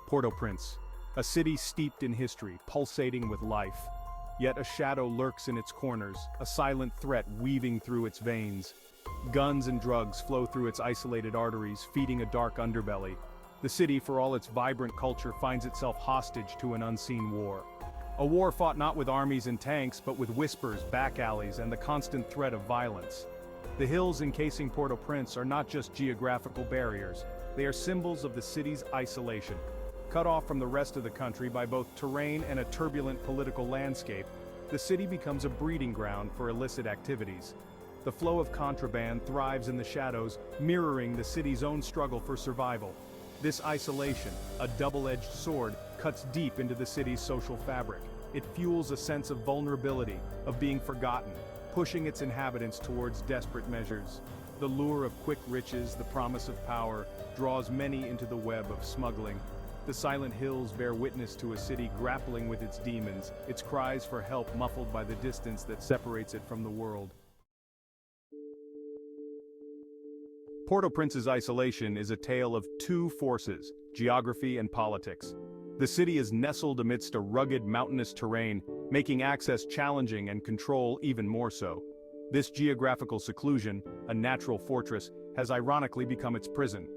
Port-au-Prince, a city steeped in history, pulsating with life. Yet a shadow lurks in its corners, a silent threat weaving through its veins. Guns and drugs flow through its isolated arteries, feeding a dark underbelly. The city, for all its vibrant culture, finds itself hostage to an unseen war. A war fought not with armies and tanks, but with whispers, back alleys, and the constant threat of violence. The hills encasing Port-au-Prince are not just geographical barriers, they are symbols of the city's isolation. Cut off from the rest of the country by both terrain and a turbulent political landscape, the city becomes a breeding ground for illicit activities. The flow of contraband thrives in the shadows, mirroring the city's own struggle for survival. This isolation, a double-edged sword, cuts deep into the city's social fabric. It fuels a sense of vulnerability, of being forgotten, pushing its inhabitants towards desperate measures. The lure of quick riches, the promise of power, draws many into the web of smuggling. The silent hills bear witness to a city grappling with its demons, its cries for help muffled by the distance that separates it from the world. Port-au-Prince's isolation is a tale of two forces, geography and politics. The city is nestled amidst a rugged mountainous terrain, making access challenging and control even more so. This geographical seclusion, a natural fortress, has ironically become its prison.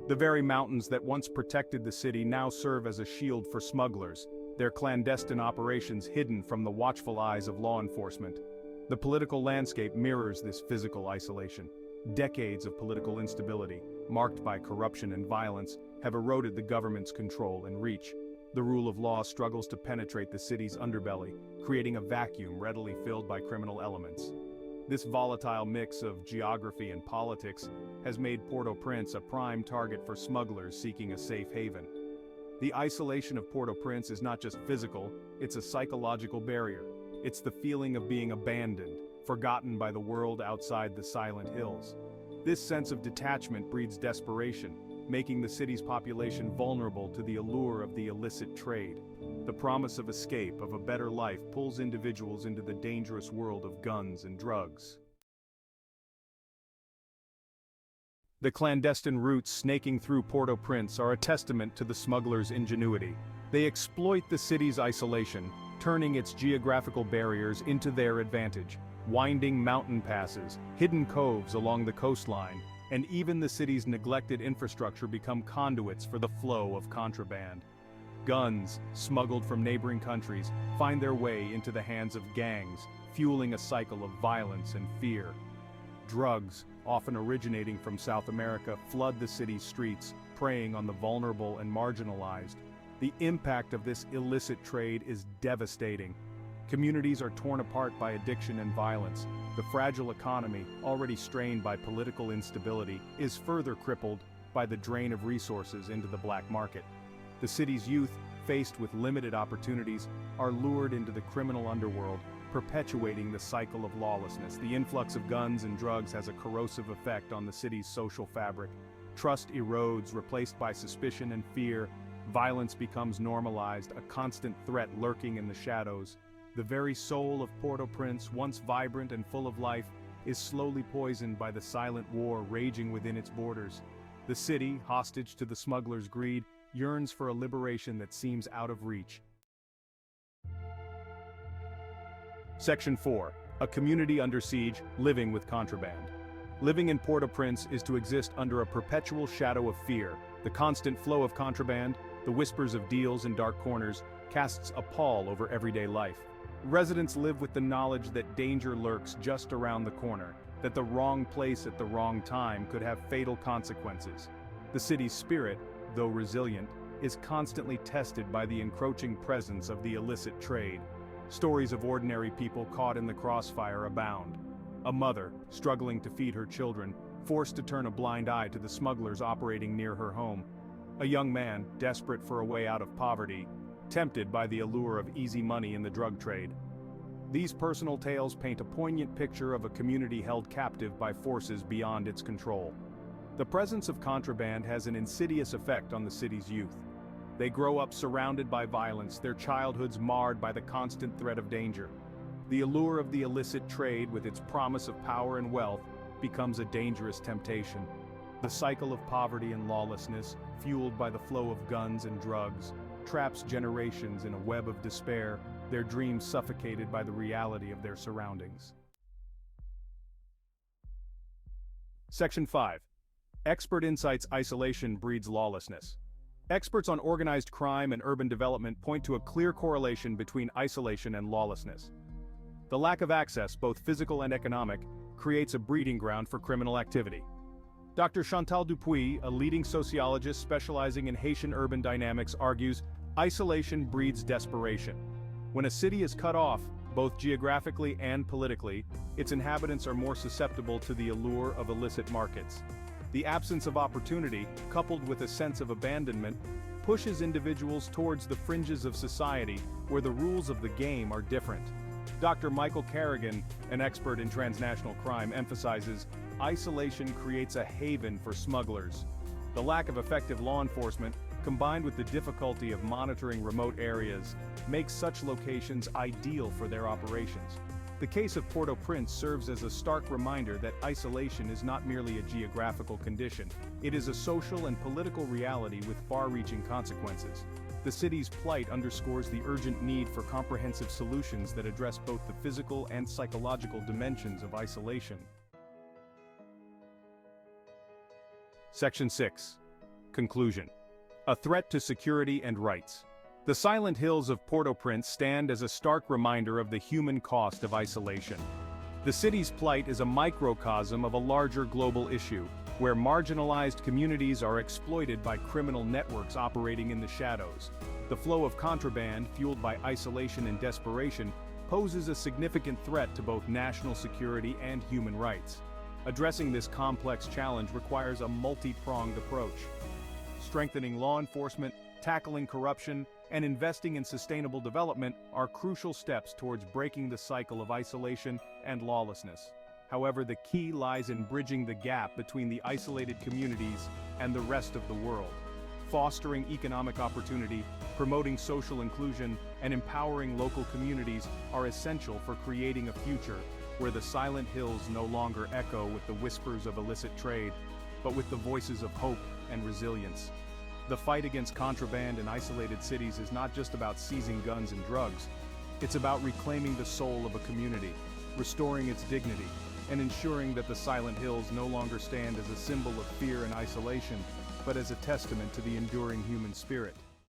The very mountains that once protected the city now serve as a shield for smugglers, their clandestine operations hidden from the watchful eyes of law enforcement. The political landscape mirrors this physical isolation. Decades of political instability, marked by corruption and violence, have eroded the government's control and reach. The rule of law struggles to penetrate the city's underbelly, creating a vacuum readily filled by criminal elements. This volatile mix of geography and politics has made Port-au-Prince a prime target for smugglers seeking a safe haven. The isolation of Port-au-Prince is not just physical, it's a psychological barrier. It's the feeling of being abandoned, forgotten by the world outside the silent hills. This sense of detachment breeds desperation, making the city's population vulnerable to the allure of the illicit trade. The promise of escape, of a better life, pulls individuals into the dangerous world of guns and drugs. The clandestine routes snaking through Port-au-Prince are a testament to the smugglers' ingenuity. They exploit the city's isolation, turning its geographical barriers into their advantage. Winding mountain passes, hidden coves along the coastline, and even the city's neglected infrastructure become conduits for the flow of contraband. Guns, smuggled from neighboring countries, find their way into the hands of gangs, fueling a cycle of violence and fear. Drugs, often originating from South America, flood the city's streets, preying on the vulnerable and marginalized. The impact of this illicit trade is devastating. Communities are torn apart by addiction and violence. The fragile economy, already strained by political instability, is further crippled by the drain of resources into the black market. The city's youth, faced with limited opportunities, are lured into the criminal underworld, perpetuating the cycle of lawlessness. The influx of guns and drugs has a corrosive effect on the city's social fabric. Trust erodes, replaced by suspicion and fear. Violence becomes normalized, a constant threat lurking in the shadows. The very soul of Port-au-Prince, once vibrant and full of life, is slowly poisoned by the silent war raging within its borders. The city, hostage to the smugglers' greed, yearns for a liberation that seems out of reach. Section 4. A community under siege, living with contraband. Living in Port-au-Prince is to exist under a perpetual shadow of fear. The constant flow of contraband, the whispers of deals in dark corners, casts a pall over everyday life. Residents live with the knowledge that danger lurks just around the corner, that the wrong place at the wrong time could have fatal consequences. The city's spirit, though resilient, is constantly tested by the encroaching presence of the illicit trade. Stories of ordinary people caught in the crossfire abound. A mother, struggling to feed her children, forced to turn a blind eye to the smugglers operating near her home. A young man, desperate for a way out of poverty, tempted by the allure of easy money in the drug trade. These personal tales paint a poignant picture of a community held captive by forces beyond its control. The presence of contraband has an insidious effect on the city's youth. They grow up surrounded by violence, their childhoods marred by the constant threat of danger. The allure of the illicit trade, with its promise of power and wealth, becomes a dangerous temptation. The cycle of poverty and lawlessness, fueled by the flow of guns and drugs, traps generations in a web of despair, their dreams suffocated by the reality of their surroundings. Section 5. Expert insights: isolation breeds lawlessness. Experts on organized crime and urban development point to a clear correlation between isolation and lawlessness. The lack of access, both physical and economic, creates a breeding ground for criminal activity. Dr. Chantal Dupuis, a leading sociologist specializing in Haitian urban dynamics, argues isolation breeds desperation. When a city is cut off, both geographically and politically, its inhabitants are more susceptible to the allure of illicit markets. The absence of opportunity, coupled with a sense of abandonment, pushes individuals towards the fringes of society, where the rules of the game are different. Dr. Michael Carrigan, an expert in transnational crime, emphasizes isolation creates a haven for smugglers. The lack of effective law enforcement, combined with the difficulty of monitoring remote areas, makes such locations ideal for their operations. The case of Port-au-Prince serves as a stark reminder that isolation is not merely a geographical condition, it is a social and political reality with far-reaching consequences. The city's plight underscores the urgent need for comprehensive solutions that address both the physical and psychological dimensions of isolation. Section 6. Conclusion. A threat to security and rights. The silent hills of Port-au-Prince stand as a stark reminder of the human cost of isolation. The city's plight is a microcosm of a larger global issue, where marginalized communities are exploited by criminal networks operating in the shadows. The flow of contraband, fueled by isolation and desperation, poses a significant threat to both national security and human rights. Addressing this complex challenge requires a multi-pronged approach. Strengthening law enforcement, tackling corruption, and investing in sustainable development are crucial steps towards breaking the cycle of isolation and lawlessness. However, the key lies in bridging the gap between the isolated communities and the rest of the world. Fostering economic opportunity, promoting social inclusion, and empowering local communities are essential for creating a future where the silent hills no longer echo with the whispers of illicit trade, but with the voices of hope and resilience. The fight against contraband in isolated cities is not just about seizing guns and drugs. It's about reclaiming the soul of a community, restoring its dignity, and ensuring that the silent hills no longer stand as a symbol of fear and isolation, but as a testament to the enduring human spirit.